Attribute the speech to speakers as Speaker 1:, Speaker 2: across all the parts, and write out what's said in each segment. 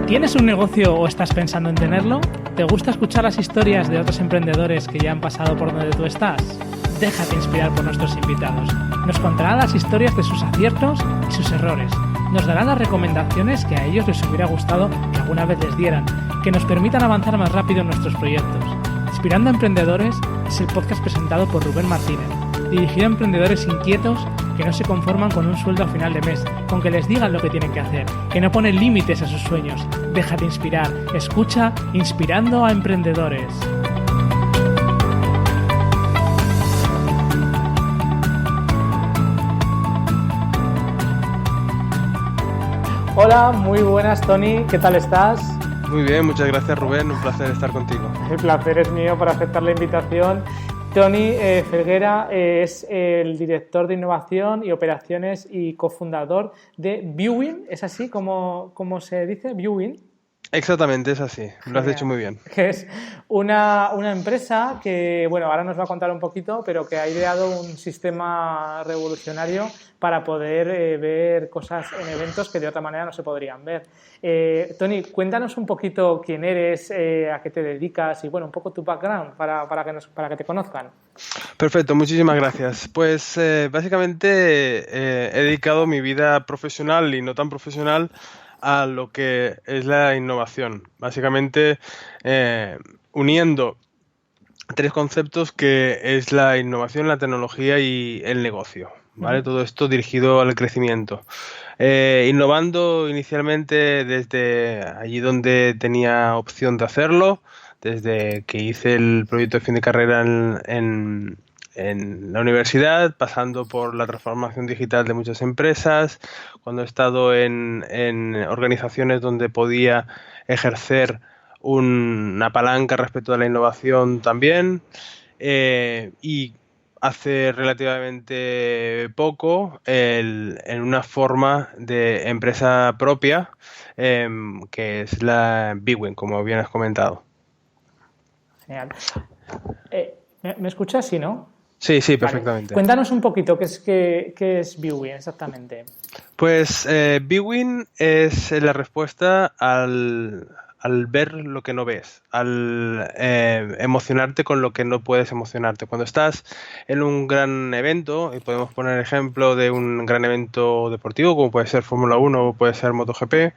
Speaker 1: ¿Tienes un negocio o estás pensando en tenerlo? ¿Te gusta escuchar las historias de otros emprendedores que ya han pasado por donde tú estás? Déjate inspirar por nuestros invitados. Nos contarán las historias de sus aciertos y sus errores. Nos darán las recomendaciones que a ellos les hubiera gustado que alguna vez les dieran, que nos permitan avanzar más rápido en nuestros proyectos. Inspirando a Emprendedores es el podcast presentado por Rubén Martínez, dirigido a emprendedores inquietos que no se conforman con un sueldo a final de mes, con que les digan lo que tienen que hacer, que no ponen límites a sus sueños. Déjate inspirar. Escucha Inspirando a Emprendedores. Hola, muy buenas, Tony. ¿Qué tal estás?
Speaker 2: Muy bien, muchas gracias, Rubén. Un placer estar contigo.
Speaker 1: El placer es mío por aceptar la invitación. Tony Felguera es el director de innovación y operaciones y cofundador de Viewin. ¿Es así como se dice? Viewin.
Speaker 2: Exactamente, es así. Lo has hecho muy bien.
Speaker 1: Que es una empresa que, bueno, ahora nos va a contar un poquito, pero que ha ideado un sistema revolucionario para poder ver cosas en eventos que de otra manera no se podrían ver. Tony, cuéntanos un poquito quién eres, a qué te dedicas y, bueno, un poco tu background para que te conozcan.
Speaker 2: Perfecto, muchísimas gracias. Pues básicamente he dedicado mi vida profesional y no tan profesional a lo que es la innovación. Básicamente uniendo tres conceptos que es la innovación, la tecnología y el negocio, ¿vale? Todo esto dirigido al crecimiento. Innovando inicialmente desde allí donde tenía opción de hacerlo, desde que hice el proyecto de fin de carrera en la universidad, pasando por la transformación digital de muchas empresas, cuando he estado en organizaciones donde podía ejercer una palanca respecto a la innovación también, y hace relativamente poco en una forma de empresa propia, que es la Viewin, como bien has comentado.
Speaker 1: Genial. ¿Me escuchas? Sí, ¿no?
Speaker 2: Sí, perfectamente.
Speaker 1: Vale. Cuéntanos un poquito qué es Viewin exactamente.
Speaker 2: Pues Viewin es la respuesta al ver lo que no ves, al emocionarte con lo que no puedes emocionarte. Cuando estás en un gran evento, y podemos poner ejemplo de un gran evento deportivo, como puede ser Fórmula 1 o puede ser MotoGP,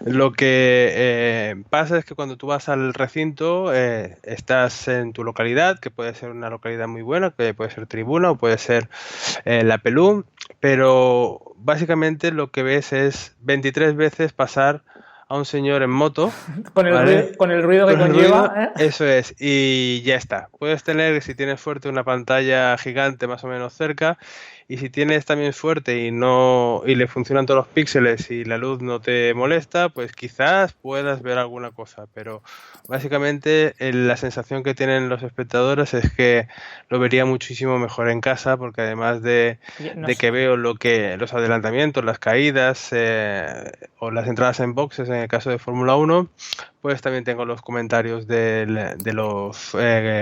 Speaker 2: lo que pasa es que cuando tú vas al recinto, estás en tu localidad, que puede ser una localidad muy buena, que puede ser Tribuna o puede ser La Pelú, pero básicamente lo que ves es 23 veces pasar a un señor en moto.
Speaker 1: Con el ruido que conlleva.
Speaker 2: Eso es, y ya está. Puedes tener, si tienes suerte, una pantalla gigante más o menos cerca, y si tienes también suerte y le funcionan todos los píxeles y la luz no te molesta, pues quizás puedas ver alguna cosa, pero básicamente la sensación que tienen los espectadores es que lo vería muchísimo mejor en casa, porque además de que veo los adelantamientos, las caídas o las entradas en boxes en el caso de Fórmula 1, pues también tengo los comentarios de los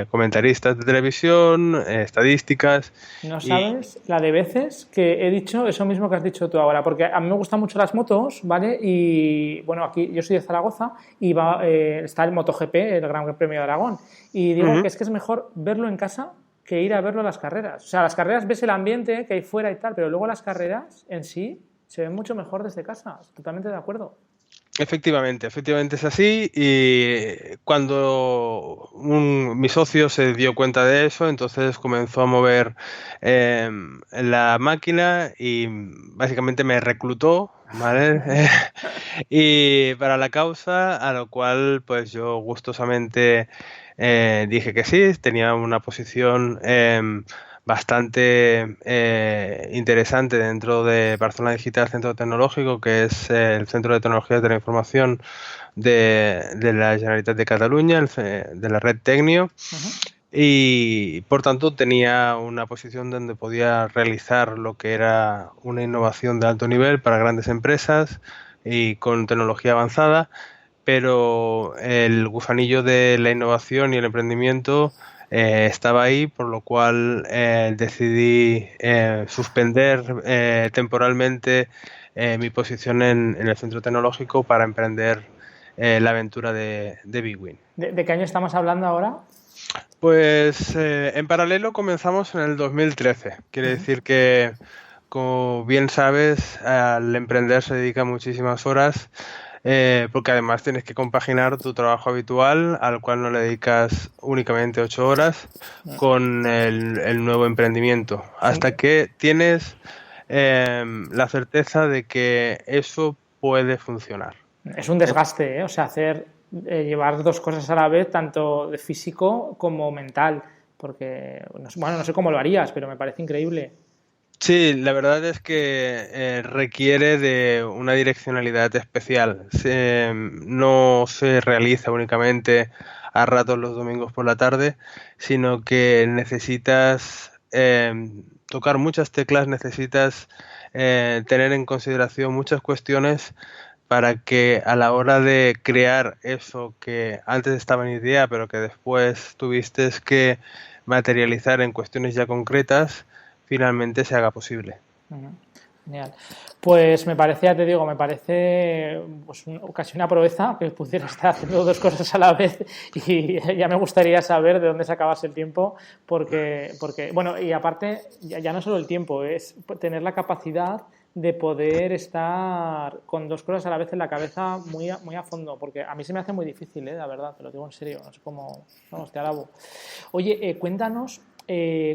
Speaker 2: comentaristas de televisión, estadísticas.
Speaker 1: No sabes la de veces que he dicho eso mismo que has dicho tú ahora, porque a mí me gustan mucho las motos, ¿vale? Y bueno, aquí yo soy de Zaragoza y está el MotoGP, el Gran Premio de Aragón, y digo que es mejor verlo en casa que ir a verlo a las carreras. O sea, las carreras ves el ambiente que hay fuera y tal, pero luego las carreras en sí se ven mucho mejor desde casa. Totalmente de acuerdo.
Speaker 2: Efectivamente es así, y cuando mi socio se dio cuenta de eso, entonces comenzó a mover la máquina y básicamente me reclutó, ¿vale? Y para la causa, a lo cual pues yo gustosamente dije que sí. Tenía una posición bastante interesante dentro de Barcelona Digital Centro Tecnológico, que es el Centro de Tecnologías de la Información de la Generalitat de Cataluña, de la red Tecnio. Y por tanto tenía una posición donde podía realizar lo que era una innovación de alto nivel para grandes empresas y con tecnología avanzada, pero el gusanillo de la innovación y el emprendimiento estaba ahí, por lo cual decidí suspender temporalmente mi posición en el centro tecnológico para emprender la aventura de Bwin.
Speaker 1: ¿De qué año estamos hablando ahora?
Speaker 2: Pues en paralelo comenzamos en el 2013. Quiere decir que, como bien sabes, al emprender se dedica muchísimas horas, porque además tienes que compaginar tu trabajo habitual, al cual no le dedicas únicamente 8 horas, con el nuevo emprendimiento, hasta que tienes la certeza de que eso puede funcionar.
Speaker 1: Es un desgaste, ¿eh? O sea, llevar dos cosas a la vez, tanto de físico como mental, porque, no sé cómo lo harías, pero me parece increíble.
Speaker 2: Sí, la verdad es que requiere de una direccionalidad especial. No se realiza únicamente a ratos los domingos por la tarde, sino que necesitas tocar muchas teclas, necesitas tener en consideración muchas cuestiones para que a la hora de crear eso que antes estaba en idea, pero que después tuviste que materializar en cuestiones ya concretas, finalmente se haga posible.
Speaker 1: Genial. Pues me parece, ya te digo, pues casi una proeza que pudiera estar haciendo dos cosas a la vez, y ya me gustaría saber de dónde sacabas el tiempo, porque bueno, y aparte, ya no solo el tiempo, es tener la capacidad de poder estar con dos cosas a la vez en la cabeza muy a fondo, porque a mí se me hace muy difícil, la verdad, te lo digo en serio, no sé cómo, vamos, te alabo. Oye, cuéntanos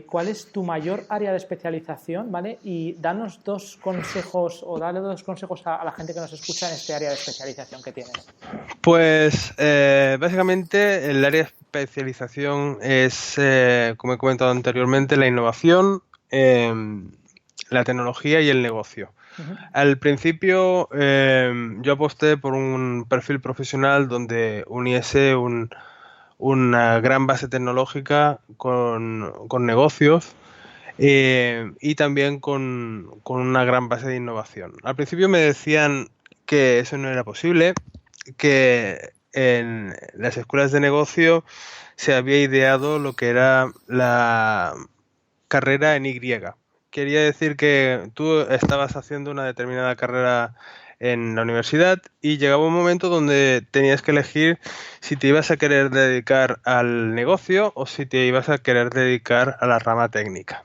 Speaker 1: cuál es tu mayor área de especialización, ¿vale? Y danos dos consejos, o dale dos consejos a la gente que nos escucha en este área de especialización que tienes.
Speaker 2: Pues básicamente el área de especialización es, como he comentado anteriormente, la innovación, la tecnología y el negocio. Al principio yo aposté por un perfil profesional donde uniese una gran base tecnológica con negocios y también con una gran base de innovación. Al principio me decían que eso no era posible, que en las escuelas de negocio se había ideado lo que era la carrera en Y. Quería decir que tú estabas haciendo una determinada carrera en la universidad y llegaba un momento donde tenías que elegir si te ibas a querer dedicar al negocio o si te ibas a querer dedicar a la rama técnica.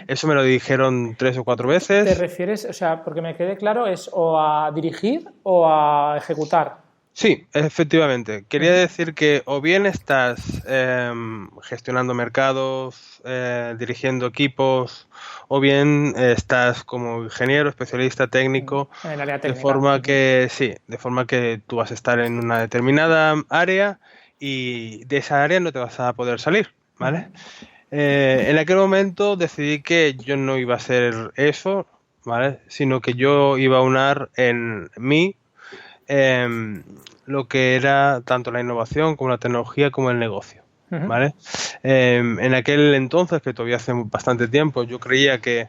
Speaker 2: Eso me lo dijeron 3 o 4 veces.
Speaker 1: ¿Te refieres, o sea, porque me quede claro, es o a dirigir o a ejecutar?
Speaker 2: Sí, efectivamente. Quería decir que o bien estás gestionando mercados, dirigiendo equipos, o bien estás como ingeniero, especialista técnico,
Speaker 1: en el área técnica.
Speaker 2: De forma que tú vas a estar en una determinada área y de esa área no te vas a poder salir, ¿vale? En aquel momento decidí que yo no iba a hacer eso, ¿vale? Sino que yo iba a unar en mí lo que era tanto la innovación como la tecnología como el negocio, ¿vale? En aquel entonces, que todavía hace bastante tiempo, yo creía que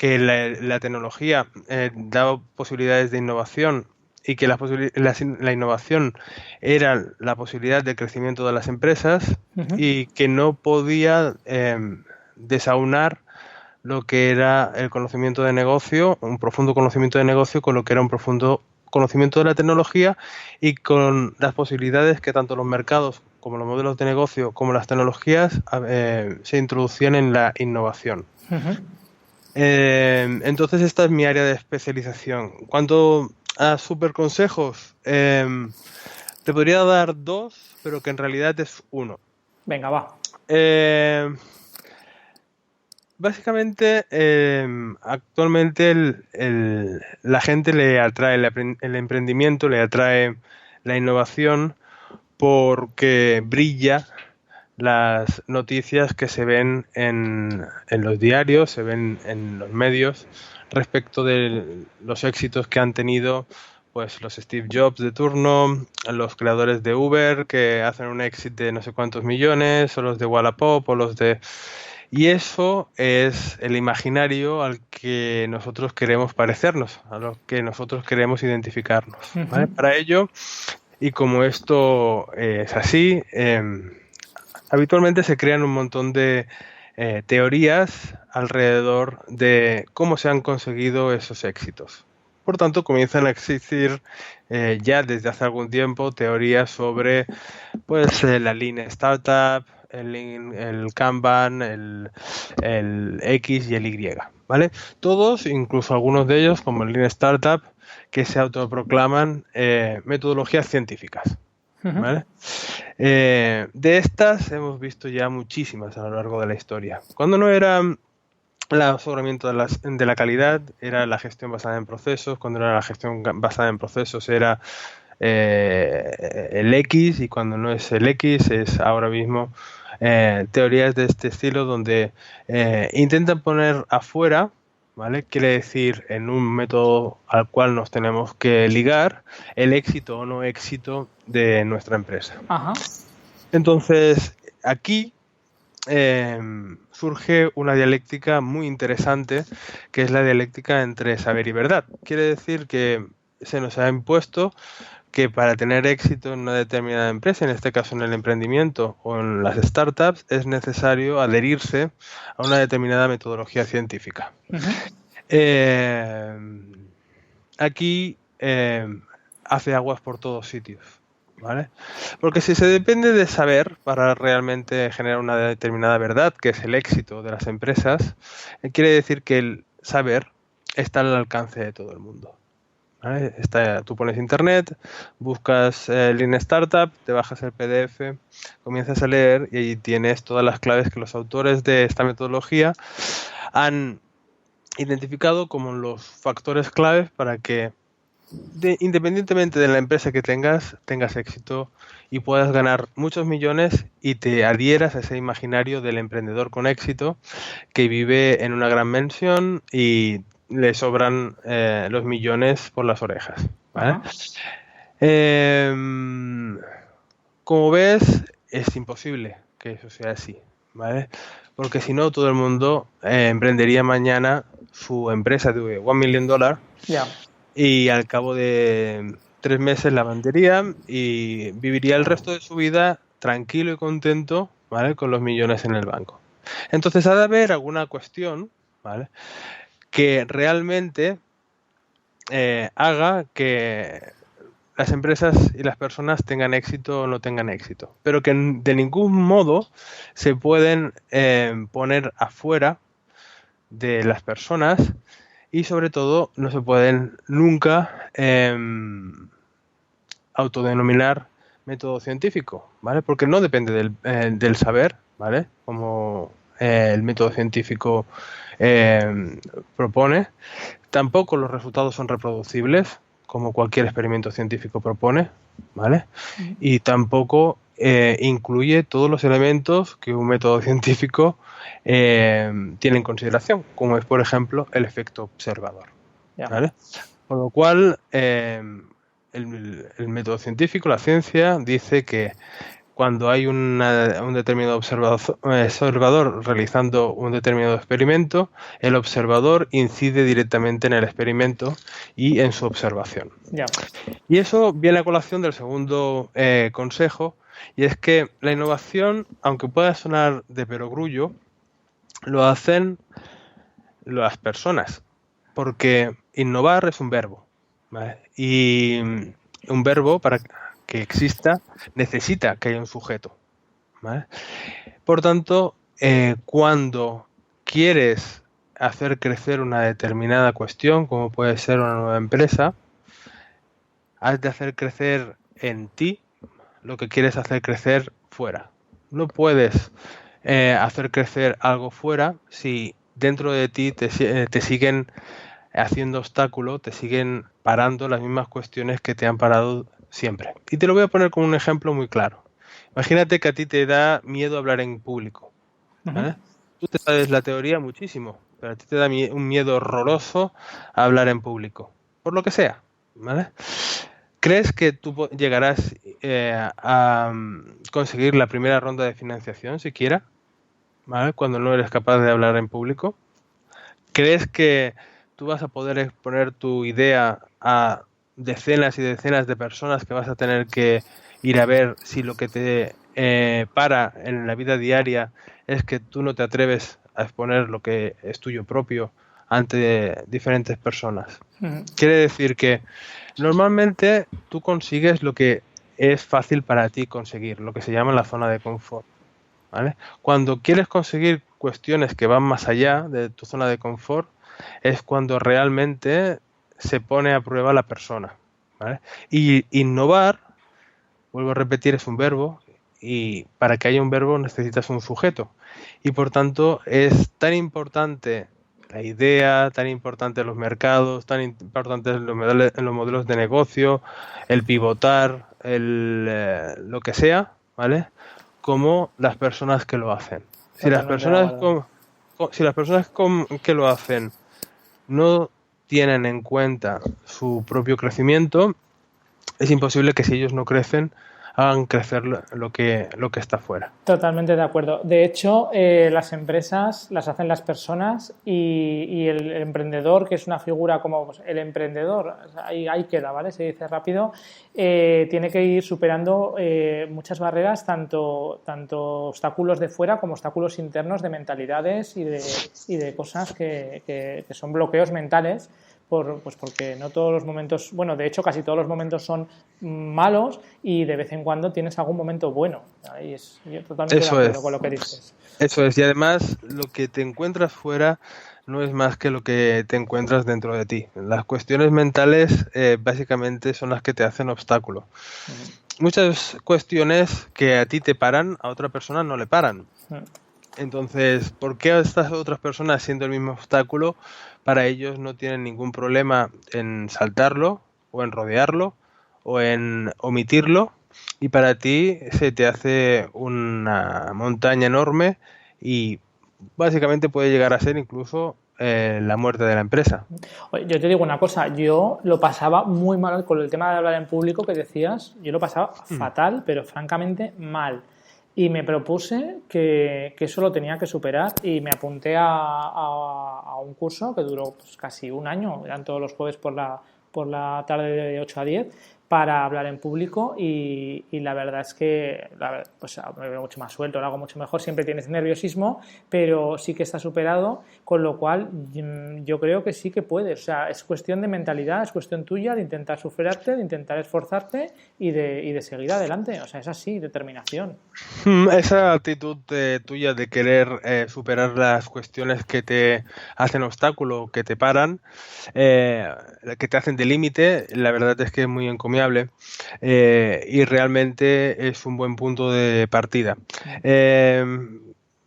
Speaker 2: la tecnología daba posibilidades de innovación y que la innovación era la posibilidad de crecimiento de las empresas y que no podía desaunar lo que era el conocimiento de negocio, un profundo conocimiento de negocio con lo que era un profundo conocimiento de la tecnología y con las posibilidades que tanto los mercados como los modelos de negocio como las tecnologías se introducían en la innovación. Entonces esta es mi área de especialización. Cuanto a super consejos, te podría dar 2, pero que en realidad es 1.
Speaker 1: Venga, va.
Speaker 2: Básicamente, actualmente la gente le atrae el emprendimiento, le atrae la innovación porque brilla las noticias que se ven en los diarios, se ven en los medios respecto de los éxitos que han tenido pues los Steve Jobs de turno, los creadores de Uber que hacen un éxito de no sé cuántos millones, o los de Wallapop, o los de... Y eso es el imaginario al que nosotros queremos parecernos, a lo que nosotros queremos identificarnos, ¿vale? Para ello, y como esto es así, habitualmente se crean un montón de teorías alrededor de cómo se han conseguido esos éxitos, Por tanto, comienzan a existir ya desde hace algún tiempo teorías sobre pues la Lean Startup, el Kanban, el X y el Y, ¿vale? Todos, incluso algunos de ellos, como el Lean Startup, que se autoproclaman metodologías científicas, ¿vale? De estas hemos visto ya muchísimas a lo largo de la historia. Cuando no era el aseguramiento de la calidad, era la gestión basada en procesos. Cuando no era la gestión basada en procesos, era el X, y cuando no es el X, es ahora mismo teorías de este estilo donde intentan poner afuera, ¿vale? Quiere decir, en un método al cual nos tenemos que ligar, el éxito o no éxito de nuestra empresa.
Speaker 1: Ajá.
Speaker 2: Entonces, aquí surge una dialéctica muy interesante, que es la dialéctica entre saber y verdad. Quiere decir que se nos ha impuesto que para tener éxito en una determinada empresa, en este caso en el emprendimiento o en las startups, es necesario adherirse a una determinada metodología científica. Aquí hace aguas por todos sitios, ¿vale? Porque si se depende de saber para realmente generar una determinada verdad, que es el éxito de las empresas, quiere decir que el saber está al alcance de todo el mundo. ¿Vale? Tú pones internet, buscas Lean Startup, te bajas el PDF, comienzas a leer y allí tienes todas las claves que los autores de esta metodología han identificado como los factores claves para que, independientemente de la empresa que tengas éxito y puedas ganar muchos millones y te adhieras a ese imaginario del emprendedor con éxito que vive en una gran mansión y le sobran los millones por las orejas, ¿vale? Como ves, es imposible que eso sea así, ¿vale? Porque si no, todo el mundo emprendería mañana su empresa de $1 million y al cabo de 3 meses la vendería y viviría el resto de su vida tranquilo y contento, ¿vale? Con los millones en el banco. Entonces ha de haber alguna cuestión, ¿vale?, que realmente haga que las empresas y las personas tengan éxito o no tengan éxito, pero que de ningún modo se pueden poner afuera de las personas y sobre todo no se pueden nunca autodenominar método científico, ¿vale? Porque no depende del saber, ¿vale? Como el método científico propone. Tampoco los resultados son reproducibles, como cualquier experimento científico propone, ¿vale? Y tampoco incluye todos los elementos que un método científico tiene en consideración, como es, por ejemplo, el efecto observador, ¿vale? Con lo cual, el método científico, la ciencia, dice que cuando hay un determinado observador realizando un determinado experimento, el observador incide directamente en el experimento y en su observación. Y eso viene a colación del segundo consejo, y es que la innovación, aunque pueda sonar de perogrullo, lo hacen las personas, porque innovar es un verbo, ¿vale? Y un verbo, para que exista, necesita que haya un sujeto, ¿vale? Por tanto, cuando quieres hacer crecer una determinada cuestión, como puede ser una nueva empresa, has de hacer crecer en ti lo que quieres hacer crecer fuera. No puedes hacer crecer algo fuera si dentro de ti te siguen haciendo obstáculo, te siguen parando las mismas cuestiones que te han parado siempre. Y te lo voy a poner como un ejemplo muy claro. Imagínate que a ti te da miedo hablar en público, ¿vale? Tú te sabes la teoría muchísimo, pero a ti te da un miedo horroroso a hablar en público, por lo que sea, ¿vale? ¿Crees que tú llegarás a conseguir la primera ronda de financiación siquiera, ¿vale?, cuando no eres capaz de hablar en público? ¿Crees que tú vas a poder exponer tu idea a decenas y decenas de personas que vas a tener que ir a ver si lo que te para en la vida diaria es que tú no te atreves a exponer lo que es tuyo propio ante diferentes personas.
Speaker 1: Ujú.
Speaker 2: Quiere decir que normalmente tú consigues lo que es fácil para ti conseguir, lo que se llama la zona de confort, ¿vale? Cuando quieres conseguir cuestiones que van más allá de tu zona de confort, es cuando realmente se pone a prueba la persona, ¿vale? Y innovar, vuelvo a repetir, es un verbo, y para que haya un verbo necesitas un sujeto. Y por tanto es tan importante la idea, tan importante los mercados, tan importantes los modelos de negocio, el pivotar, lo que sea, ¿vale? Como las personas que lo hacen. Si las
Speaker 1: Totalmente de
Speaker 2: personas,
Speaker 1: acuerdo.
Speaker 2: si las personas que lo hacen no tienen en cuenta su propio crecimiento, es imposible que si ellos no crecen, hagan crecer lo que está fuera.
Speaker 1: Totalmente de acuerdo. De hecho, las empresas las hacen las personas y el emprendedor, que es una figura como pues, el emprendedor, ahí queda, ¿vale? Se dice rápido, tiene que ir superando muchas barreras, tanto obstáculos de fuera como obstáculos internos de mentalidades y de cosas que son bloqueos mentales. Pues porque no todos los momentos, bueno, de hecho casi todos los momentos son malos y de vez en cuando tienes algún momento bueno. Ahí yo totalmente de
Speaker 2: Eso
Speaker 1: acuerdo
Speaker 2: es,
Speaker 1: con lo que dices.
Speaker 2: eso es. Y además, lo que te encuentras fuera no es más que lo que te encuentras dentro de ti. Las cuestiones mentales básicamente son las que te hacen obstáculo. Muchas cuestiones que a ti te paran, a otra persona no le paran. Entonces, ¿por qué estas otras personas, siendo el mismo obstáculo, para ellos no tienen ningún problema en saltarlo o en rodearlo o en omitirlo? Y para ti se te hace una montaña enorme y básicamente puede llegar a ser incluso la muerte de la empresa.
Speaker 1: Oye, yo te digo una cosa, yo lo pasaba muy mal con el tema de hablar en público que decías, yo lo pasaba fatal, pero francamente mal. Y me propuse que eso lo tenía que superar y me apunté a un curso que duró pues, casi un año, eran todos los jueves por la tarde de 8 a 10 para hablar en público y la verdad es que pues, me veo mucho más suelto, lo hago mucho mejor, siempre tienes nerviosismo, pero sí que está superado, con lo cual yo creo que sí que puedes, o sea, es cuestión de mentalidad, es cuestión tuya de intentar superarte, de intentar esforzarte y de seguir adelante, o sea, es así, determinación.
Speaker 2: Esa actitud tuya de querer superar las cuestiones que te hacen obstáculo, que te paran, que te hacen de límite, la verdad es que es muy encomiable y realmente es un buen punto de partida.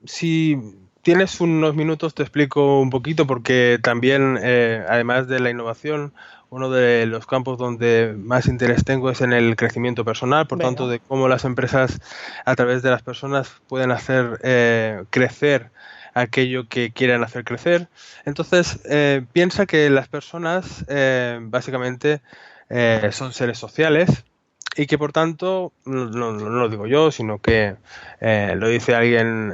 Speaker 2: Si tienes unos minutos te explico un poquito porque también, además de la innovación, uno de los campos donde más interés tengo es en el crecimiento personal, por tanto, de cómo las empresas a través de las personas pueden hacer crecer aquello que quieren hacer crecer. Entonces, piensa que las personas básicamente son seres sociales y que por tanto, no lo digo yo, sino que lo dice alguien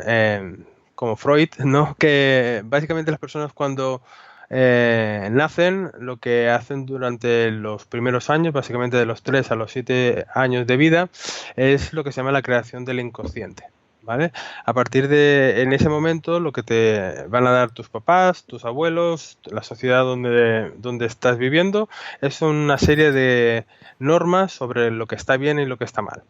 Speaker 2: como Freud, ¿no? Que básicamente las personas cuando nacen, lo que hacen durante los primeros años, básicamente de los 3 a los 7 años de vida, es lo que se llama la creación del inconsciente. ¿Vale? A partir de en ese momento lo que te van a dar tus papás, tus abuelos, la sociedad donde estás viviendo es una serie de normas sobre lo que está bien y lo que está mal,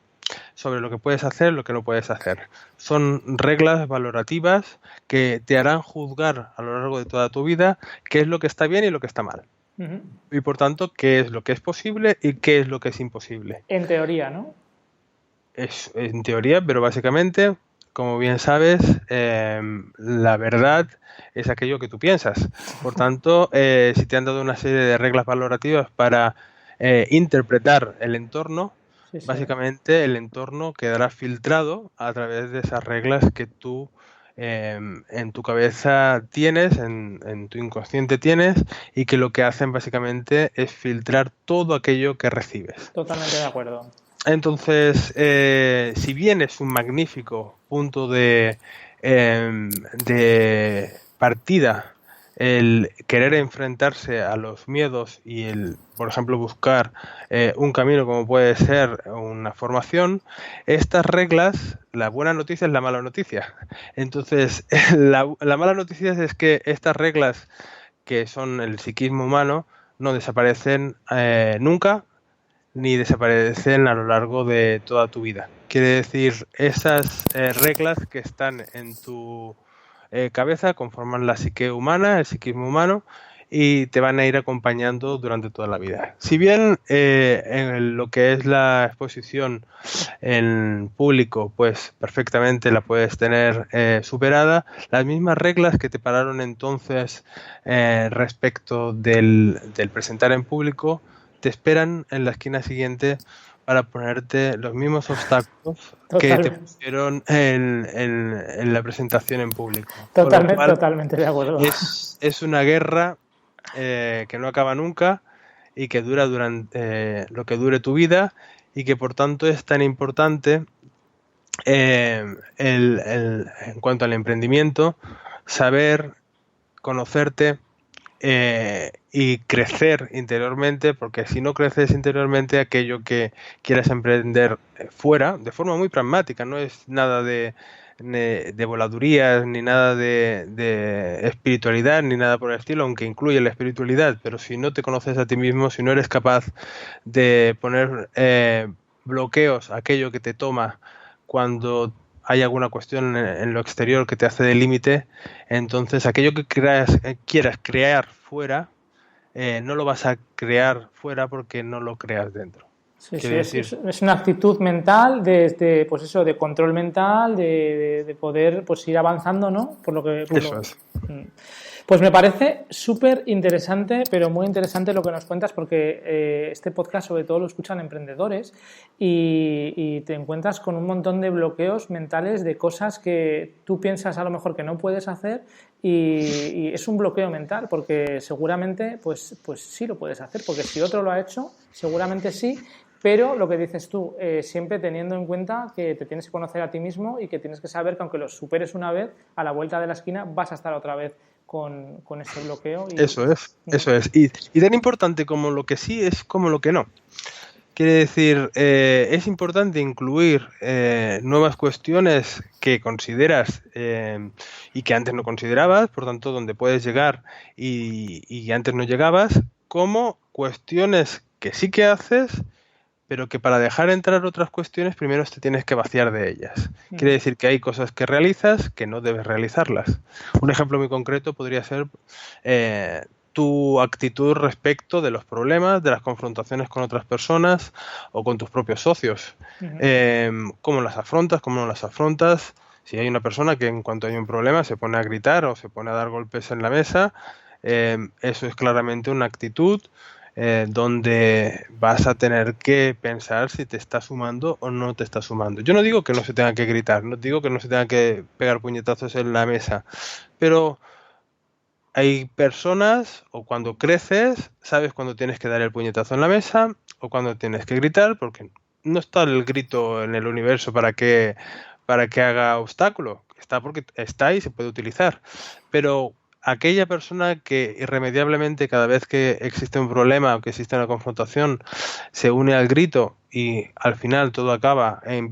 Speaker 2: sobre lo que puedes hacer, lo que no puedes hacer. Son reglas valorativas que te harán juzgar a lo largo de toda tu vida qué es lo que está bien y lo que está mal. Y por tanto, qué es lo que es posible y qué es lo que es imposible.
Speaker 1: En teoría, ¿no?
Speaker 2: Es en teoría, pero básicamente, como bien sabes, la verdad es aquello que tú piensas. Por tanto, si te han dado una serie de reglas valorativas para interpretar el entorno,
Speaker 1: Sí, sí.
Speaker 2: básicamente el entorno quedará filtrado a través de esas reglas que tú en tu cabeza tienes, en tu inconsciente tienes, y que lo que hacen básicamente es filtrar todo aquello que recibes.
Speaker 1: Totalmente de acuerdo.
Speaker 2: Entonces, si bien es un magnífico punto de partida el querer enfrentarse a los miedos y el, por ejemplo, buscar un camino como puede ser una formación, estas reglas, la buena noticia es la mala noticia. Entonces, la mala noticia es que estas reglas que son el psiquismo humano, no desaparecen nunca, ni desaparecen a lo largo de toda tu vida. Quiere decir, esas reglas que están en tu cabeza conforman la psique humana, el psiquismo humano, y te van a ir acompañando durante toda la vida. Si bien en lo que es la exposición en público, pues perfectamente la puedes tener superada, las mismas reglas que te pararon entonces respecto del presentar en público, te esperan en la esquina siguiente para ponerte los mismos obstáculos que te pusieron en la presentación en público.
Speaker 1: Totalmente de acuerdo.
Speaker 2: Es una guerra que no acaba nunca y que dura durante lo que dure tu vida, y que por tanto es tan importante en cuanto al emprendimiento, saber conocerte y crecer interiormente, porque si no creces interiormente, aquello que quieras emprender fuera, de forma muy pragmática, no es nada de voladurías, ni nada de espiritualidad, ni nada por el estilo, aunque incluye la espiritualidad, pero si no te conoces a ti mismo, si no eres capaz de poner bloqueos a aquello que te toma cuando hay alguna cuestión en lo exterior que te hace de límite, entonces aquello que quieras crear fuera, no lo vas a crear fuera porque no lo creas dentro.
Speaker 1: Sí, es una actitud mental pues eso, de control mental, de poder pues ir avanzando, ¿no?
Speaker 2: Eso es.
Speaker 1: Pues me parece súper interesante, pero muy interesante lo que nos cuentas, porque este podcast sobre todo lo escuchan emprendedores y te encuentras con un montón de bloqueos mentales de cosas que tú piensas a lo mejor que no puedes hacer, y es un bloqueo mental, porque seguramente pues sí lo puedes hacer, porque si otro lo ha hecho, seguramente sí. Pero lo que dices tú, siempre teniendo en cuenta que te tienes que conocer a ti mismo y que tienes que saber que aunque lo superes una vez, a la vuelta de la esquina vas a estar otra vez con este bloqueo.
Speaker 2: Eso es. Y tan importante como lo que sí es como lo que no. Quiere decir, es importante incluir nuevas cuestiones que consideras y que antes no considerabas, por tanto, donde puedes llegar y antes no llegabas, como cuestiones que sí que haces, pero que para dejar entrar otras cuestiones primero te tienes que vaciar de ellas. Quiere decir que hay cosas que realizas que no debes realizarlas. Un ejemplo muy concreto podría ser tu actitud respecto de los problemas, de las confrontaciones con otras personas o con tus propios socios. ¿Cómo las afrontas? ¿Cómo no las afrontas? Si hay una persona que en cuanto hay un problema se pone a gritar o se pone a dar golpes en la mesa, eso es claramente una actitud donde vas a tener que pensar si te está sumando o no te está sumando. Yo no digo que no se tenga que gritar, no digo que no se tenga que pegar puñetazos en la mesa, pero hay personas, o cuando creces, sabes cuándo tienes que dar el puñetazo en la mesa o cuándo tienes que gritar, porque no está el grito en el universo para que haga obstáculo, está porque está y se puede utilizar, pero aquella persona que irremediablemente cada vez que existe un problema o que existe una confrontación se une al grito y al final todo acaba en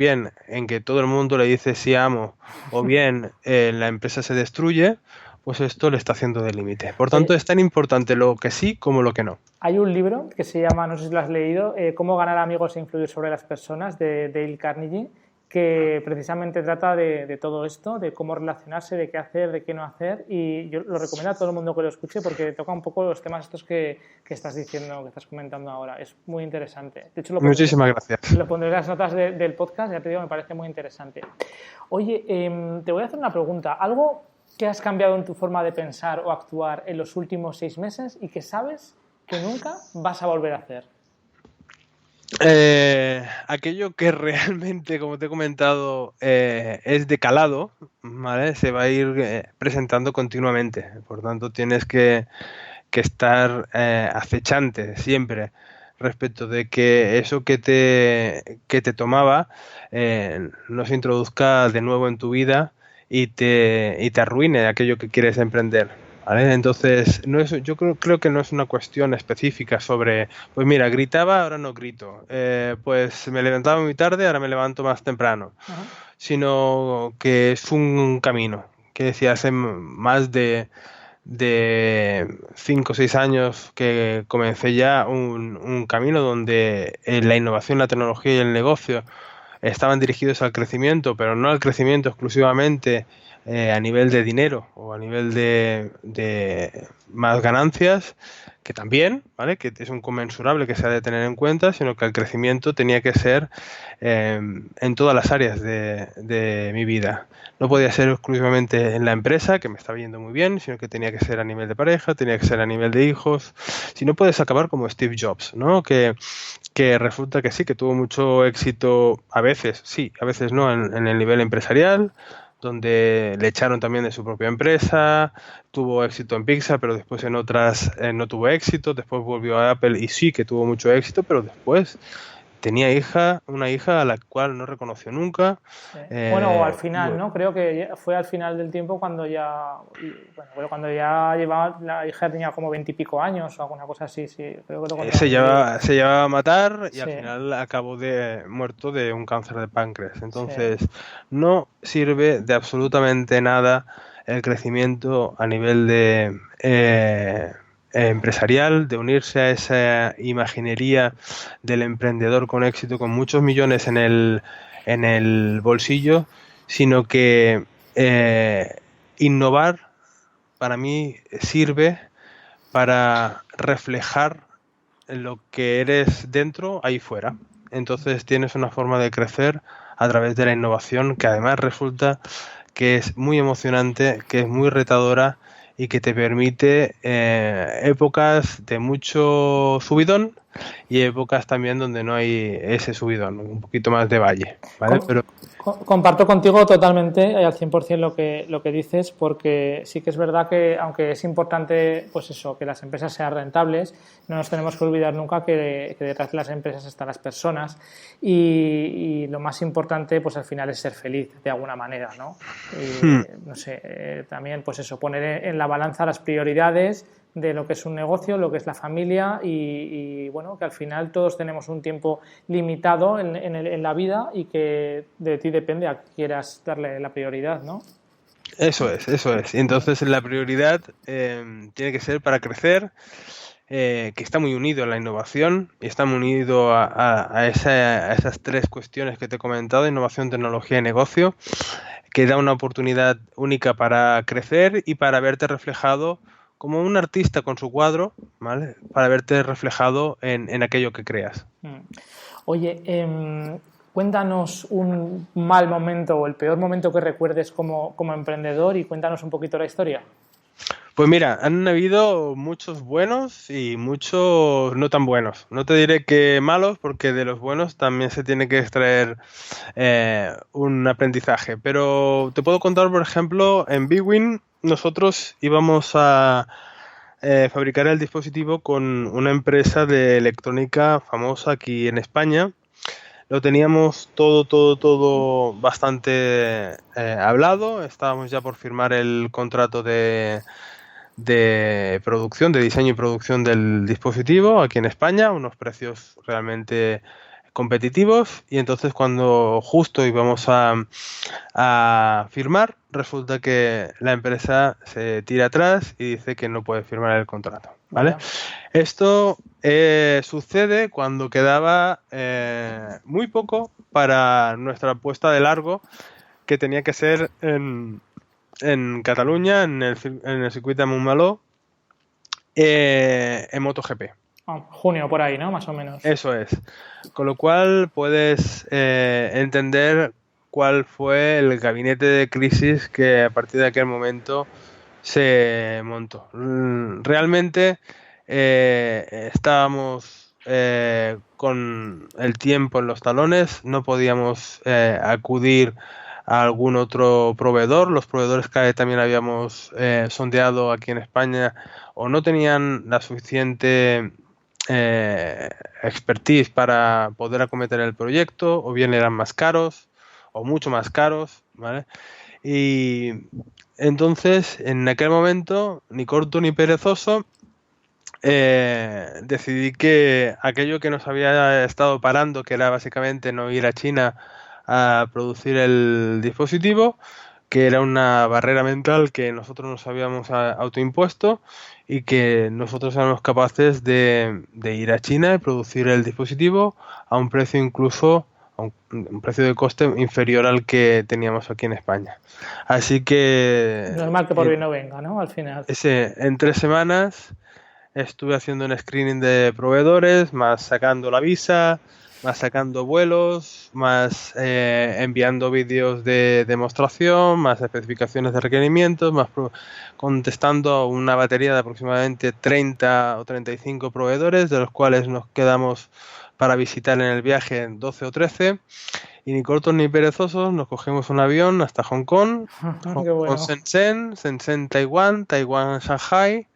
Speaker 2: que todo el mundo le dice sí amo, o bien la empresa se destruye, pues esto le está haciendo de límite. Por tanto, es tan importante lo que sí como lo que no.
Speaker 1: Hay un libro que se llama, no sé si lo has leído, Cómo ganar amigos e influir sobre las personas, de Dale Carnegie, que precisamente trata de todo esto, de cómo relacionarse, de qué hacer, de qué no hacer, y yo lo recomiendo a todo el mundo que lo escuche porque toca un poco los temas estos que estás diciendo, que estás comentando ahora. Es muy interesante. De hecho,
Speaker 2: muchísimas gracias.
Speaker 1: Lo pondré en las notas del podcast, ya te digo, me parece muy interesante. Oye, te voy a hacer una pregunta. ¿Algo que has cambiado en tu forma de pensar o actuar en los últimos 6 meses y que sabes que nunca vas a volver a hacer?
Speaker 2: Aquello que realmente, como te he comentado, es de calado, ¿vale? Se va a ir presentando continuamente. Por tanto, tienes que estar acechante siempre respecto de que eso que te tomaba no se introduzca de nuevo en tu vida y te arruine aquello que quieres emprender. ¿Vale? Entonces, yo creo que no es una cuestión específica sobre, pues mira, gritaba, ahora no grito, pues me levantaba muy tarde, ahora me levanto más temprano, sino que es un camino, que decía, hace más de de 5 o 6 años que comencé ya un camino donde la innovación, la tecnología y el negocio estaban dirigidos al crecimiento, pero no al crecimiento exclusivamente a nivel de dinero o a nivel de más ganancias, que también, ¿vale? Que es un conmensurable que se ha de tener en cuenta, sino que el crecimiento tenía que ser en todas las áreas de mi vida. No podía ser exclusivamente en la empresa, que me estaba yendo muy bien, sino que tenía que ser a nivel de pareja, tenía que ser a nivel de hijos. Si no, puedes acabar como Steve Jobs, ¿no? Que resulta que sí, que tuvo mucho éxito a veces, sí, a veces no, en el nivel empresarial, donde le echaron también de su propia empresa, tuvo éxito en Pixar, pero después en otras no tuvo éxito, después volvió a Apple y sí que tuvo mucho éxito, pero después tenía una hija a la cual no reconoció nunca.
Speaker 1: Sí. Bueno, o al final, ¿no? Creo que fue al final del tiempo cuando ya, bueno, cuando ya llevaba, la hija tenía como 20 y pico años o alguna cosa así, sí. Creo que lo
Speaker 2: se llevaba a matar y
Speaker 1: sí.
Speaker 2: al final acabó muerto de un cáncer de páncreas. Entonces, no sirve de absolutamente nada el crecimiento a nivel de empresarial, de unirse a esa imaginería del emprendedor con éxito, con muchos millones en el bolsillo, sino que innovar para mí sirve para reflejar lo que eres dentro, ahí fuera. Entonces tienes una forma de crecer a través de la innovación que además resulta que es muy emocionante, que es muy retadora y que te permite épocas de mucho subidón y épocas también donde no hay ese subidón, un poquito más de valle, ¿vale? Pero
Speaker 1: comparto contigo totalmente al 100% lo que dices, porque sí que es verdad que, aunque es importante pues eso, que las empresas sean rentables, no nos tenemos que olvidar nunca que detrás de las empresas están las personas y lo más importante pues al final es ser feliz de alguna manera, ¿no? Y, no sé, también pues eso, poner en la balanza las prioridades de lo que es un negocio, lo que es la familia y bueno, que al final todos tenemos un tiempo limitado en la vida y que de ti depende a qué quieras darle la prioridad, ¿no?
Speaker 2: Eso es. Y entonces la prioridad tiene que ser para crecer, que está muy unido a la innovación y está muy unido a esas tres cuestiones que te he comentado, innovación, tecnología y negocio, que da una oportunidad única para crecer y para verte reflejado como un artista con su cuadro, ¿vale? Para verte reflejado en aquello que creas.
Speaker 1: Oye, cuéntanos un mal momento o el peor momento que recuerdes como emprendedor y cuéntanos un poquito la historia.
Speaker 2: Pues mira, han habido muchos buenos y muchos no tan buenos. No te diré que malos, porque de los buenos también se tiene que extraer un aprendizaje. Pero te puedo contar, por ejemplo, en Bwin nosotros íbamos a fabricar el dispositivo con una empresa de electrónica famosa aquí en España. Lo teníamos todo bastante hablado. Estábamos ya por firmar el contrato de producción, de diseño y producción del dispositivo aquí en España, unos precios realmente competitivos, y entonces cuando justo íbamos a firmar, resulta que la empresa se tira atrás y dice que no puede firmar el contrato, ¿vale? Esto sucede cuando quedaba muy poco para nuestra apuesta de largo, que tenía que ser en Cataluña, en el circuito de Montmeló, en MotoGP.
Speaker 1: Junio por ahí, ¿no? Más o menos.
Speaker 2: Eso es. Con lo cual puedes entender cuál fue el gabinete de crisis que a partir de aquel momento se montó. Realmente estábamos con el tiempo en los talones, no podíamos acudir a algún otro proveedor. Los proveedores que también habíamos sondeado aquí en España o no tenían la suficiente expertise para poder acometer el proyecto, o bien eran más caros o mucho más caros, ¿vale? Y entonces en aquel momento, ni corto ni perezoso, decidí que aquello que nos había estado parando, que era básicamente no ir a China a producir el dispositivo, que era una barrera mental que nosotros nos habíamos autoimpuesto y que nosotros éramos capaces de ir a China y producir el dispositivo a un precio incluso, a un precio de coste inferior al que teníamos aquí en España. Así que...
Speaker 1: Normal que por bien no venga, ¿no? Al final.
Speaker 2: En 3 semanas estuve haciendo un screening de proveedores, más sacando la visa, más sacando vuelos, más enviando vídeos de demostración, más especificaciones de requerimientos, más contestando a una batería de aproximadamente 30 o 35 proveedores, de los cuales nos quedamos para visitar en el viaje 12 o 13. Y ni cortos ni perezosos, nos cogimos un avión hasta Hong Kong,
Speaker 1: Qué bueno.
Speaker 2: Shenzhen, Taiwán, Shanghai,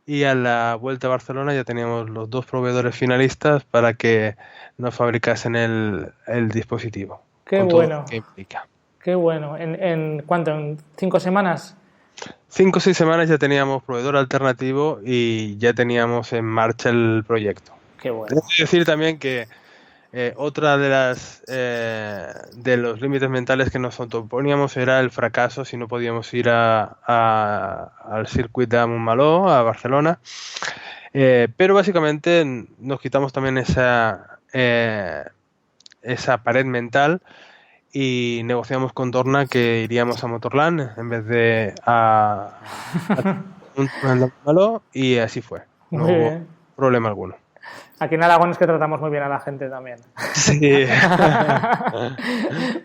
Speaker 2: y a la vuelta a Barcelona ya teníamos los 2 proveedores finalistas para que nos fabricasen el dispositivo.
Speaker 1: Qué
Speaker 2: con
Speaker 1: bueno.
Speaker 2: Todo lo que implica.
Speaker 1: Qué bueno. ¿En cuánto? ¿En 5 semanas?
Speaker 2: 5 o 6 semanas ya teníamos proveedor alternativo y ya teníamos en marcha el proyecto.
Speaker 1: Qué bueno.
Speaker 2: Debo decir también que otra de los límites mentales que nos autoponíamos era el fracaso si no podíamos ir al circuit de Montmeló, a Barcelona. Pero básicamente nos quitamos también esa pared mental y negociamos con Dorna que iríamos a Motorland en vez de a Montmeló, y así fue. No
Speaker 1: Muy
Speaker 2: hubo
Speaker 1: bien.
Speaker 2: problema alguno.
Speaker 1: Aquí en Aragón es que tratamos muy bien a la gente también.
Speaker 2: Sí.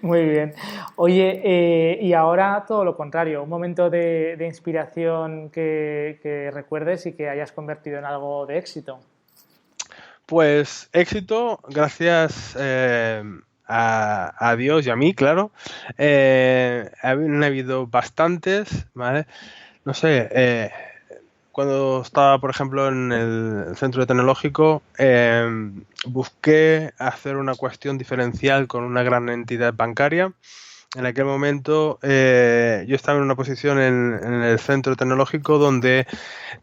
Speaker 1: Muy bien. Oye, y ahora todo lo contrario, un momento de inspiración que recuerdes y que hayas convertido en algo de éxito.
Speaker 2: Pues éxito, gracias a Dios y a mí, claro. Han habido bastantes, ¿vale? No sé, cuando estaba, por ejemplo, en el centro tecnológico, busqué hacer una cuestión diferencial con una gran entidad bancaria. En aquel momento yo estaba en una posición en el centro tecnológico donde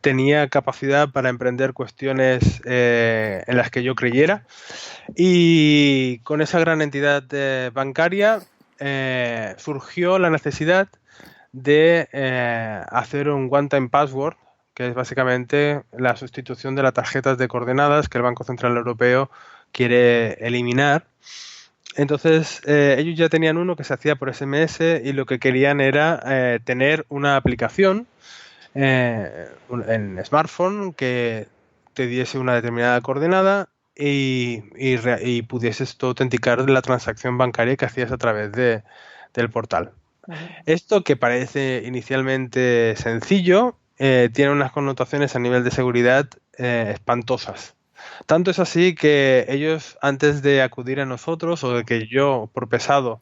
Speaker 2: tenía capacidad para emprender cuestiones en las que yo creyera, y con esa gran entidad bancaria surgió la necesidad de hacer un one-time password, que es básicamente la sustitución de las tarjetas de coordenadas que el Banco Central Europeo quiere eliminar. Entonces, ellos ya tenían uno que se hacía por SMS y lo que querían era tener una aplicación en smartphone que te diese una determinada coordenada y pudieses tú autenticar la transacción bancaria que hacías a través del portal.
Speaker 1: Uh-huh.
Speaker 2: Esto, que parece inicialmente sencillo, tiene unas connotaciones a nivel de seguridad espantosas. Tanto es así que ellos, antes de acudir a nosotros o de que yo, por pesado,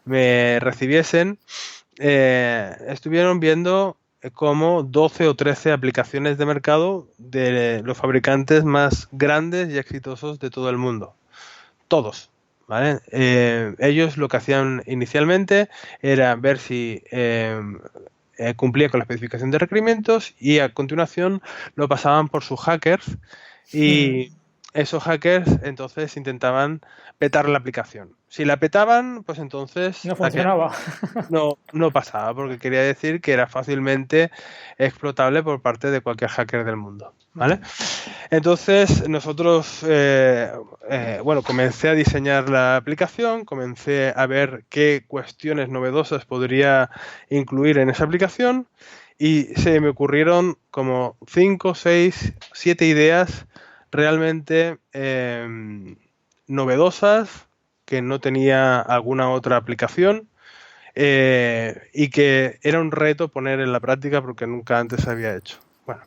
Speaker 2: me recibiesen, estuvieron viendo como 12 o 13 aplicaciones de mercado de los fabricantes más grandes y exitosos de todo el mundo. Todos, ¿vale? Ellos lo que hacían inicialmente era ver si cumplía con la especificación de requerimientos, y a continuación lo pasaban por sus hackers, y esos hackers entonces intentaban petar la aplicación. Si la petaban, pues entonces
Speaker 1: no funcionaba.
Speaker 2: No pasaba, porque quería decir que era fácilmente explotable por parte de cualquier hacker del mundo, ¿vale? Entonces nosotros, comencé a diseñar la aplicación, comencé a ver qué cuestiones novedosas podría incluir en esa aplicación, y se me ocurrieron como 5, 6, 7 ideas realmente novedosas que no tenía alguna otra aplicación, y que era un reto poner en la práctica porque nunca antes se había hecho. Bueno,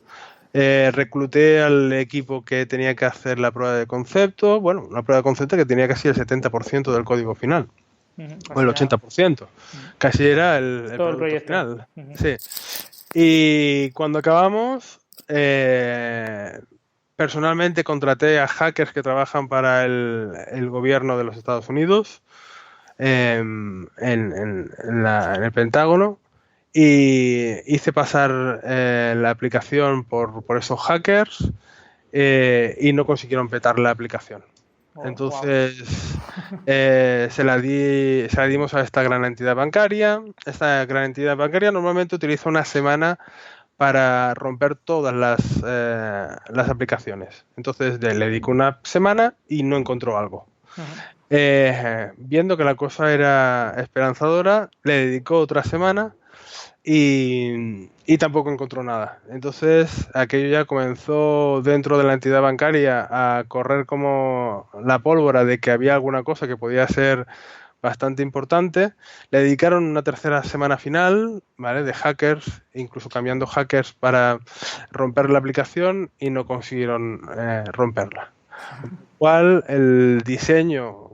Speaker 2: recluté al equipo que tenía que hacer la prueba de concepto, una prueba de concepto que tenía casi el 70% del código final, o el 80%, casi era el producto final. Sí. Y cuando acabamos, personalmente contraté a hackers que trabajan para el gobierno de los Estados Unidos, en el Pentágono, y hice pasar la aplicación por esos hackers, y no consiguieron petar la aplicación. Entonces, se la dimos a esta gran entidad bancaria. Esta gran entidad bancaria normalmente utiliza una semana para romper todas las aplicaciones. Entonces, le dedico una semana y no encontró algo. Viendo que la cosa era esperanzadora, le dedicó otra semana y tampoco encontró nada. Entonces, aquello ya comenzó dentro de la entidad bancaria a correr como la pólvora de que había alguna cosa que podía ser bastante importante. Le dedicaron una tercera semana final, ¿vale? De hackers, incluso cambiando hackers para romper la aplicación y no consiguieron romperla. Cual un diseño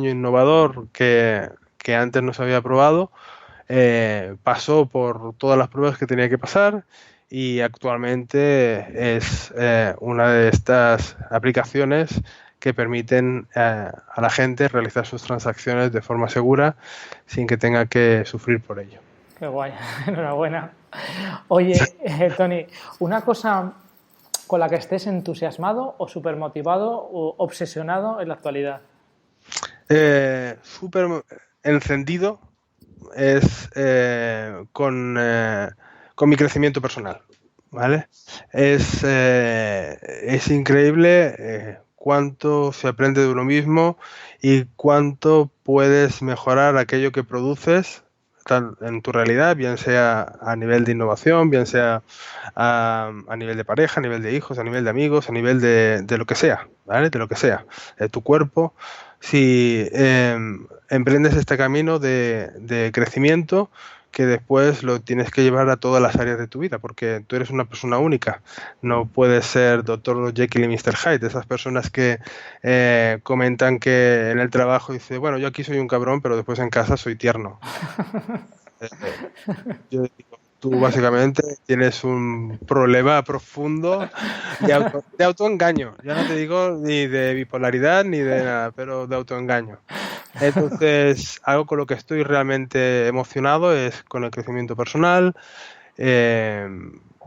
Speaker 2: innovador que antes no se había probado, pasó por todas las pruebas que tenía que pasar y actualmente es una de estas aplicaciones que permiten a la gente realizar sus transacciones de forma segura sin que tenga que sufrir por ello.
Speaker 1: Qué guay, enhorabuena. Oye, Tony, una cosa con la que estés entusiasmado o súper motivado o obsesionado en la actualidad.
Speaker 2: Súper encendido es con mi crecimiento personal, ¿vale? Es increíble cuánto se aprende de uno mismo y cuánto puedes mejorar aquello que produces en tu realidad, bien sea a nivel de innovación, bien sea a nivel de pareja, a nivel de hijos, a nivel de amigos, a nivel de lo que sea, ¿vale? De lo que sea, de tu cuerpo. Si emprendes este camino de crecimiento, que después lo tienes que llevar a todas las áreas de tu vida, porque tú eres una persona única. No puedes ser Dr. Jekyll y Mr. Hyde, esas personas que comentan que en el trabajo dice, bueno, yo aquí soy un cabrón, pero después en casa soy tierno. Yo digo, tú básicamente tienes un problema profundo de autoengaño. Ya no te digo ni de bipolaridad ni de nada, pero de autoengaño. Entonces, algo con lo que estoy realmente emocionado es con el crecimiento personal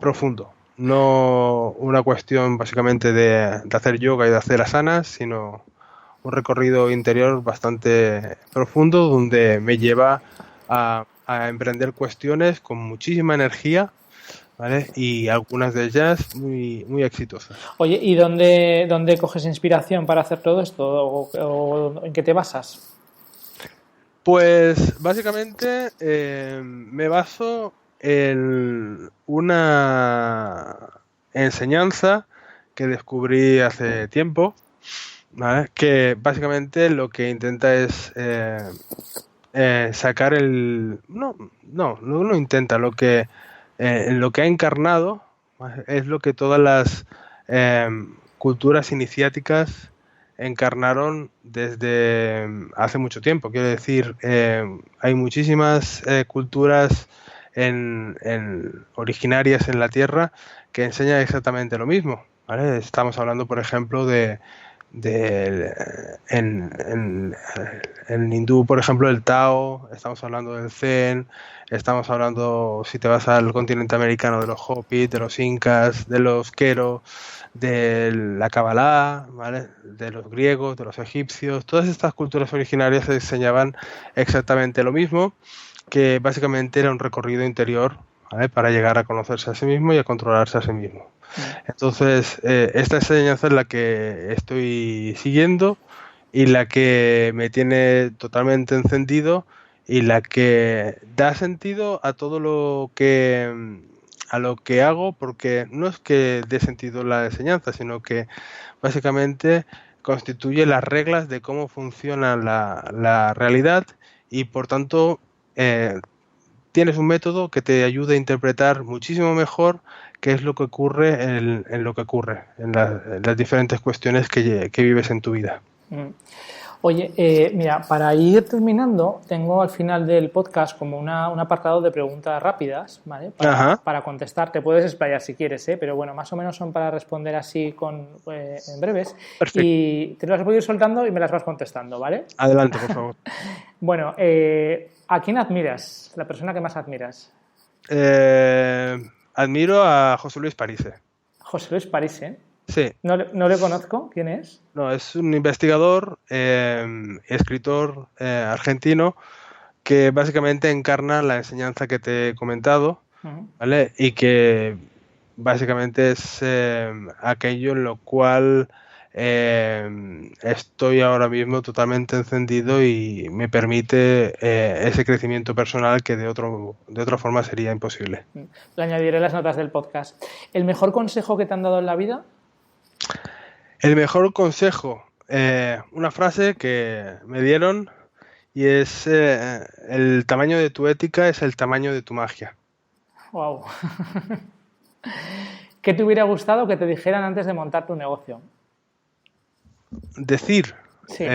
Speaker 2: profundo. No una cuestión básicamente de hacer yoga y de hacer asanas, sino un recorrido interior bastante profundo donde me lleva a emprender cuestiones con muchísima energía, ¿vale? Y algunas de ellas muy, muy exitosas.
Speaker 1: Oye, ¿y dónde coges inspiración para hacer todo esto? ¿O en qué te basas?
Speaker 2: Pues básicamente me baso en una enseñanza que descubrí hace tiempo, ¿vale? Que básicamente lo que intenta es sacar no intenta, lo que ha encarnado, ¿vale? Es lo que todas las culturas iniciáticas encarnaron desde hace mucho tiempo. Quiero decir, hay muchísimas culturas originarias en la Tierra que enseñan exactamente lo mismo, ¿vale? Estamos hablando, por ejemplo, en hindú, por ejemplo, el Tao, estamos hablando del Zen, estamos hablando, si te vas al continente americano, de los Hopi, de los Incas, de los Quero, de la Kabbalah, ¿vale? De los griegos, de los egipcios. Todas estas culturas originarias enseñaban exactamente lo mismo, que básicamente era un recorrido interior, ¿vale? Para llegar a conocerse a sí mismo y a controlarse a sí mismo. Entonces, esta enseñanza es la que estoy siguiendo y la que me tiene totalmente encendido y la que da sentido a todo lo que hago, porque no es que dé sentido la enseñanza, sino que básicamente constituye las reglas de cómo funciona la realidad y por tanto tienes un método que te ayuda a interpretar muchísimo mejor qué es lo que ocurre en lo que ocurre, en las diferentes cuestiones que vives en tu vida.
Speaker 1: Oye, mira, para ir terminando, tengo al final del podcast como un apartado de preguntas rápidas, ¿vale? Para contestar. Te puedes explayar si quieres, pero bueno, más o menos son para responder así en breves.
Speaker 2: Perfecto.
Speaker 1: Y te las voy a ir soltando y me las vas contestando, ¿vale?
Speaker 2: Adelante, por favor.
Speaker 1: Bueno, ¿a quién admiras? La persona que más admiras.
Speaker 2: Admiro a José Luis Parise.
Speaker 1: José Luis Parise.
Speaker 2: Sí,
Speaker 1: No le conozco. ¿Quién es?
Speaker 2: no, es un investigador, escritor argentino que básicamente encarna la enseñanza que te he comentado,
Speaker 1: Ujú.
Speaker 2: ¿vale? Y que básicamente es aquello en lo cual estoy ahora mismo totalmente encendido y me permite ese crecimiento personal que de otra forma sería imposible.
Speaker 1: Lo añadiré en las notas del podcast. ¿El mejor consejo que te han dado en la vida?
Speaker 2: El mejor consejo, una frase que me dieron y es el tamaño de tu ética es el tamaño de tu magia.
Speaker 1: Wow. ¿Qué te hubiera gustado que te dijeran antes de montar tu negocio?
Speaker 2: Decir
Speaker 1: Sí,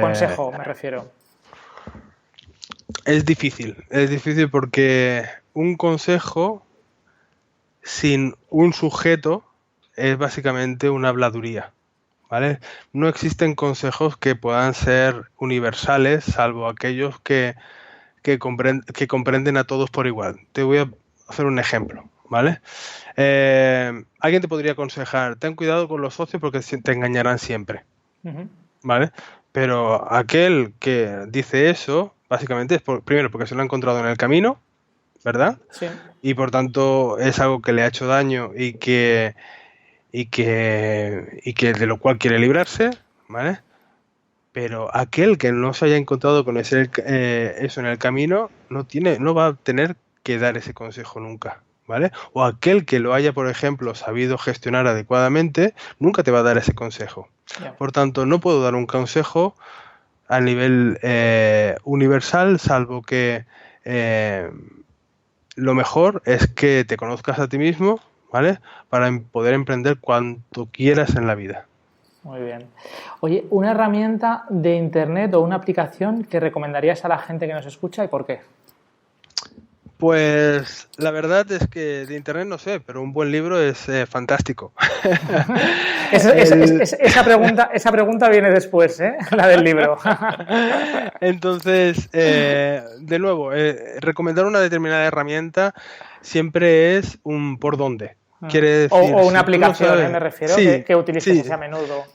Speaker 1: consejo me refiero.
Speaker 2: es difícil porque un consejo sin un sujeto es básicamente una habladuría, ¿vale? No existen consejos que puedan ser universales, salvo aquellos que comprenden a todos por igual. Te voy a hacer un ejemplo, ¿vale? Alguien te podría aconsejar, ten cuidado con los socios porque te engañarán siempre,
Speaker 1: Ujú.
Speaker 2: ¿vale? Pero aquel que dice eso, básicamente es primero porque se lo ha encontrado en el camino, ¿verdad?
Speaker 1: Sí.
Speaker 2: Y por tanto es algo que le ha hecho daño y que de lo cual quiere librarse, ¿vale? Pero aquel que no se haya encontrado con eso en el camino no va a tener que dar ese consejo nunca, ¿vale? O aquel que lo haya, por ejemplo, sabido gestionar adecuadamente, nunca te va a dar ese consejo.
Speaker 1: Yeah.
Speaker 2: Por tanto, no puedo dar un consejo a nivel universal, salvo que lo mejor es que te conozcas a ti mismo, ¿vale? Para poder emprender cuanto quieras en la vida.
Speaker 1: Muy bien. Oye, ¿una herramienta de internet o una aplicación que recomendarías a la gente que nos escucha y por qué?
Speaker 2: Pues la verdad es que de internet no sé, pero un buen libro es fantástico.
Speaker 1: Esa pregunta viene después, ¿eh? La del libro.
Speaker 2: Entonces, de nuevo, recomendar una determinada herramienta siempre es un por dónde. Quiere decir,
Speaker 1: O una
Speaker 2: si tú no
Speaker 1: aplicación,
Speaker 2: sabes,
Speaker 1: me refiero,
Speaker 2: sí,
Speaker 1: que utilices
Speaker 2: sí.
Speaker 1: así a menudo.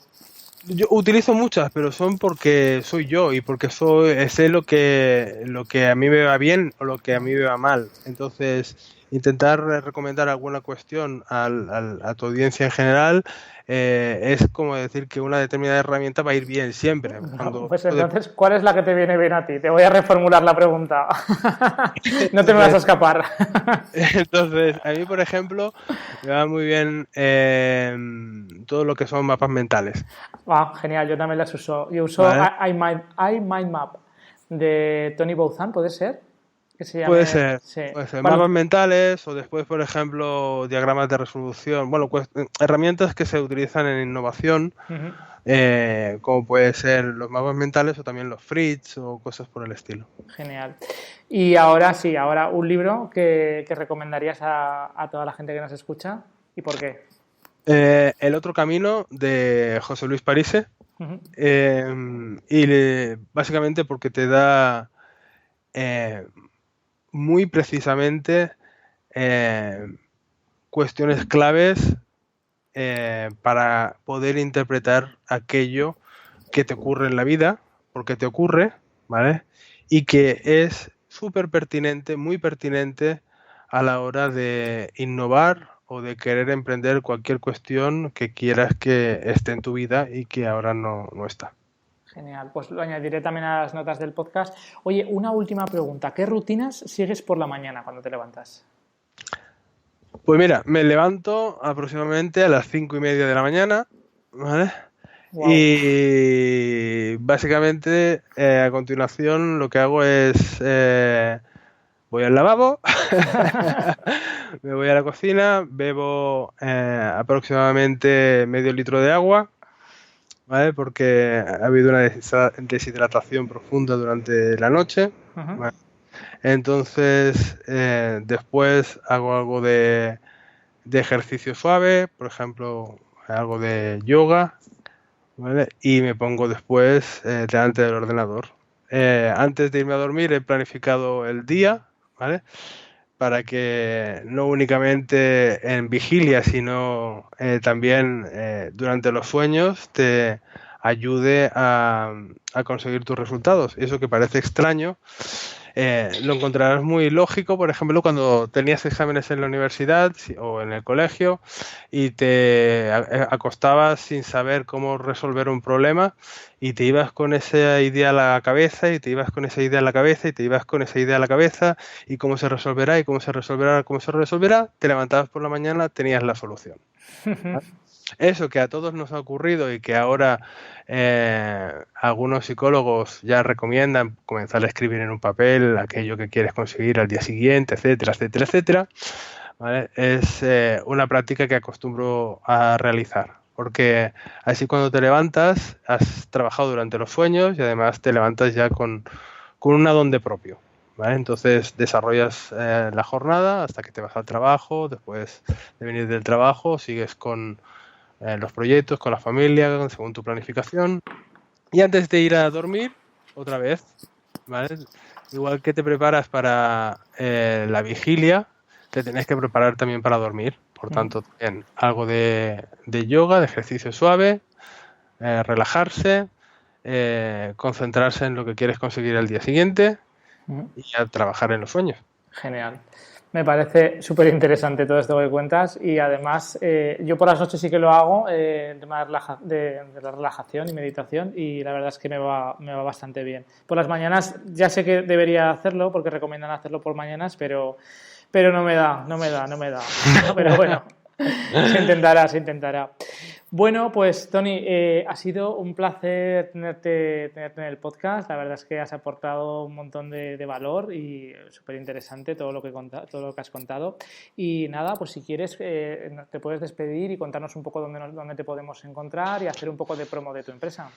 Speaker 2: Yo utilizo muchas, pero son porque soy yo y porque sé lo que a mí me va bien o lo que a mí me va mal. Entonces, intentar recomendar alguna cuestión a tu audiencia en general es como decir que una determinada herramienta va a ir bien siempre.
Speaker 1: No, pues entonces, ¿cuál es la que te viene bien a ti? Te voy a reformular la pregunta. No te me vas a escapar.
Speaker 2: Entonces, a mí, por ejemplo, me va muy bien todo lo que son mapas mentales.
Speaker 1: Ah, genial, yo también las uso. Yo uso
Speaker 2: ¿Vale?
Speaker 1: iMindMap de Tony Buzan, ¿puede ser? Que se
Speaker 2: Puede
Speaker 1: llame.
Speaker 2: ser,
Speaker 1: Sí.
Speaker 2: puede ser.
Speaker 1: ¿Cuál?
Speaker 2: Mapas mentales o después, por ejemplo, diagramas de resolución. Bueno, herramientas que se utilizan en innovación,
Speaker 1: Uh-huh.
Speaker 2: como puede ser los mapas mentales o también los FRITS o cosas por el estilo.
Speaker 1: Genial. Y ahora sí, ahora un libro que recomendarías a toda la gente que nos escucha y por qué.
Speaker 2: El otro camino de José Luis Parise.
Speaker 1: Uh-huh.
Speaker 2: Básicamente porque te da muy precisamente cuestiones claves para poder interpretar aquello que te ocurre en la vida, porque te ocurre, ¿vale? Y que es súper pertinente, muy pertinente a la hora de innovar o de querer emprender cualquier cuestión que quieras que esté en tu vida y que ahora no está.
Speaker 1: Genial, pues lo añadiré también a las notas del podcast. Oye, una última pregunta. ¿Qué rutinas sigues por la mañana cuando te levantas?
Speaker 2: Pues mira, me levanto aproximadamente a las 5:30 de la mañana, ¿vale?
Speaker 1: Wow.
Speaker 2: Y básicamente a continuación lo que hago es voy al lavabo, me voy a la cocina, bebo aproximadamente medio litro de agua, ¿vale? Porque ha habido una deshidratación profunda durante la noche.
Speaker 1: Uh-huh.
Speaker 2: ¿Vale? Entonces, después hago algo de ejercicio suave, por ejemplo, algo de yoga, ¿vale? Y me pongo después delante del ordenador. Antes de irme a dormir he planificado el día, ¿vale? para que no únicamente en vigilia, sino también durante los sueños te ayude a conseguir tus resultados. Eso que parece extraño, lo encontrarás muy lógico, por ejemplo, cuando tenías exámenes en la universidad o en el colegio y te acostabas sin saber cómo resolver un problema y te ibas con esa idea a la cabeza y te ibas con esa idea a la cabeza y te ibas con esa idea a la cabeza y cómo se resolverá y cómo se resolverá, cómo se resolverá, te levantabas por la mañana, tenías la solución. Eso que a todos nos ha ocurrido y que ahora algunos psicólogos ya recomiendan comenzar a escribir en un papel aquello que quieres conseguir al día siguiente, etcétera, etcétera, etcétera, ¿vale? Es una práctica que acostumbro a realizar, porque así cuando te levantas has trabajado durante los sueños y además te levantas ya con un adonde propio, ¿vale? Entonces desarrollas la jornada hasta que te vas al trabajo, después de venir del trabajo sigues con los proyectos, con la familia, según tu planificación. Y antes de ir a dormir, otra vez, ¿vale? Igual que te preparas para la vigilia, te tenés que preparar también para dormir. Por tanto, también algo de yoga, de ejercicio suave, relajarse, concentrarse en lo que quieres conseguir al día siguiente y a trabajar en los sueños.
Speaker 1: Genial. Me parece súper interesante todo esto que cuentas y además yo por las noches sí que lo hago, el tema de la relajación y meditación, y la verdad es que me va bastante bien. Por las mañanas ya sé que debería hacerlo porque recomiendan hacerlo por mañanas, pero no me da. Pero bueno, se intentará. Bueno, pues Toni, ha sido un placer tenerte en el podcast. La verdad es que has aportado un montón de valor y súper interesante todo lo que has contado. Y nada, pues si quieres te puedes despedir y contarnos un poco dónde te podemos encontrar y hacer un poco de promo de tu empresa.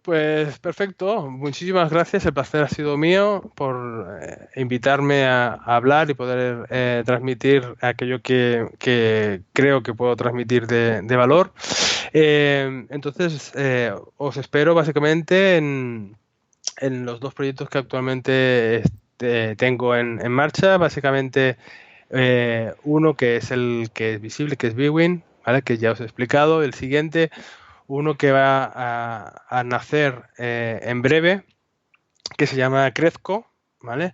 Speaker 2: Pues perfecto, muchísimas gracias, el placer ha sido mío por invitarme a hablar y poder transmitir aquello que creo que puedo transmitir de valor. Entonces, os espero básicamente en los dos proyectos que actualmente tengo en marcha, básicamente uno que es el que es visible, que es bwin, ¿vale? Que ya os he explicado, el siguiente uno que va a nacer en breve, que se llama Crezco, ¿vale?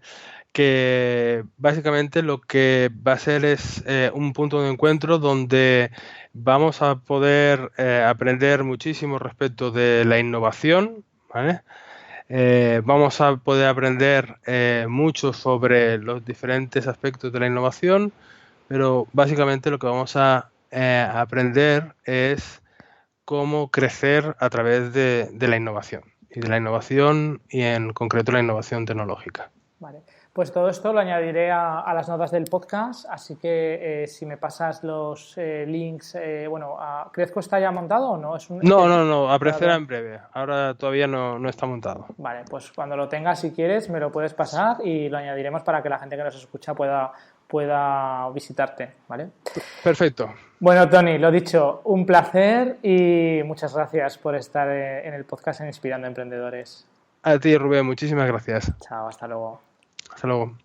Speaker 2: Que básicamente lo que va a ser es un punto de encuentro donde vamos a poder aprender muchísimo respecto de la innovación, ¿vale? Vamos a poder aprender mucho sobre los diferentes aspectos de la innovación, pero básicamente lo que vamos a aprender es cómo crecer a través de la innovación y en concreto la innovación tecnológica. Vale,
Speaker 1: pues todo esto lo añadiré a las notas del podcast, así que si me pasas los links, ¿Crezco está ya montado o no?
Speaker 2: No, aparecerá en breve, ahora todavía no está montado.
Speaker 1: Vale, pues cuando lo tengas, si quieres, me lo puedes pasar y lo añadiremos para que la gente que nos escucha pueda visitarte, ¿vale?
Speaker 2: Perfecto.
Speaker 1: Bueno, Toni, lo dicho, un placer y muchas gracias por estar en el podcast en Inspirando Emprendedores.
Speaker 2: A ti, Rubén, muchísimas gracias.
Speaker 1: Chao, hasta luego.
Speaker 2: Hasta luego.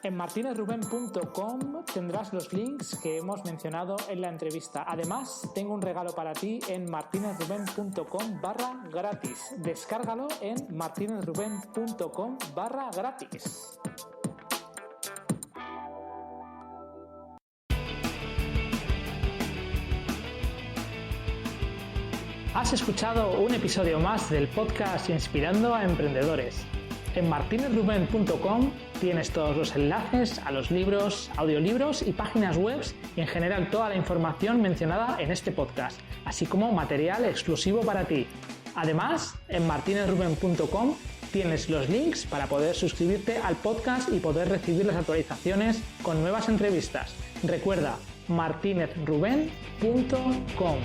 Speaker 1: En martinezruben.com tendrás los links que hemos mencionado en la entrevista. Además, tengo un regalo para ti en martinezruben.com/gratis. Descárgalo en martinezruben.com/gratis. Has escuchado un episodio más del podcast Inspirando a Emprendedores. En martinezruben.com tienes todos los enlaces a los libros, audiolibros y páginas web y en general toda la información mencionada en este podcast, así como material exclusivo para ti. Además, en martinezruben.com tienes los links para poder suscribirte al podcast y poder recibir las actualizaciones con nuevas entrevistas. Recuerda, martinezruben.com.